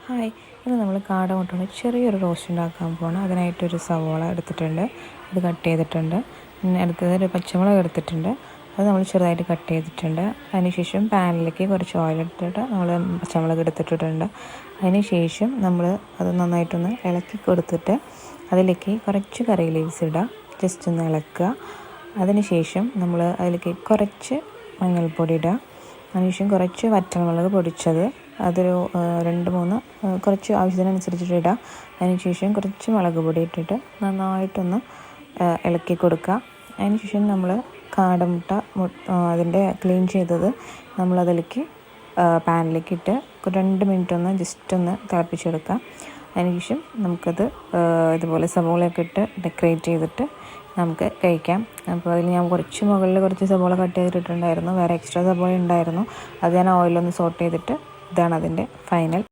Hi, ഇന്ന് നമ്മൾ കാട കൊണ്ടുള്ള ചെറിയൊരു റോസ്റ്റ് ഉണ്ടാക്കാൻ പോകണം. അതിനായിട്ടൊരു സവോള എടുത്തിട്ടുണ്ട്, അത് കട്ട് ചെയ്തിട്ടുണ്ട്. പിന്നെ അടുത്തത് ഒരു പച്ചമുളക് എടുത്തിട്ടുണ്ട്, അത് നമ്മൾ ചെറുതായിട്ട് കട്ട് ചെയ്തിട്ടുണ്ട്. അതിനുശേഷം പാനിലേക്ക് കുറച്ച് ഓയിൽ എടുത്തിട്ട് നമ്മൾ പച്ചമുളക് എടുത്തിട്ടുണ്ട്. അതിനുശേഷം നമ്മൾ അത് നന്നായിട്ടൊന്ന് ഇളക്കി കൊടുത്തിട്ട് അതിലേക്ക് കുറച്ച് കറി ലീവ്സ് ഇടുക, ജസ്റ്റ് ഒന്ന് ഇളക്കുക. അതിനുശേഷം നമ്മൾ അതിലേക്ക് കുറച്ച് മഞ്ഞൾപ്പൊടി ഇടുക. അതിനുശേഷം കുറച്ച് വറ്റൽമുളക് പൊടിച്ചത്, അതൊരു 2-3 കുറച്ച് ആവശ്യത്തിനനുസരിച്ചിട്ട് ഇടുക. അതിനുശേഷം കുറച്ച് മുളക് പൊടി ഇട്ടിട്ട് നന്നായിട്ടൊന്ന് ഇളക്കി കൊടുക്കുക. അതിനുശേഷം നമ്മൾ കാടമുട്ട അതിൻ്റെ ക്ലീൻ ചെയ്തത് നമ്മളതിലേക്ക് പാനിലേക്ക് ഇട്ട് 2 മിനിറ്റ് ഒന്ന് ജസ്റ്റ് ഒന്ന് തിളപ്പിച്ചെടുക്കുക. അതിനുശേഷം നമുക്കത് ഇതുപോലെ സവോളയൊക്കെ ഇട്ട് ഡെക്കറേറ്റ് ചെയ്തിട്ട് നമുക്ക് കഴിക്കാം. അപ്പോൾ അതിൽ ഞാൻ മുകളിൽ കുറച്ച് സവോള കട്ട് ചെയ്തിട്ടുണ്ടായിരുന്നു, വേറെ എക്സ്ട്രാ സവോള ഉണ്ടായിരുന്നു. അത് ഞാൻ ഓയിലൊന്ന് സോട്ട് ചെയ്തിട്ട് ഇതാണ് അതിൻ്റെ ഫൈനൽ.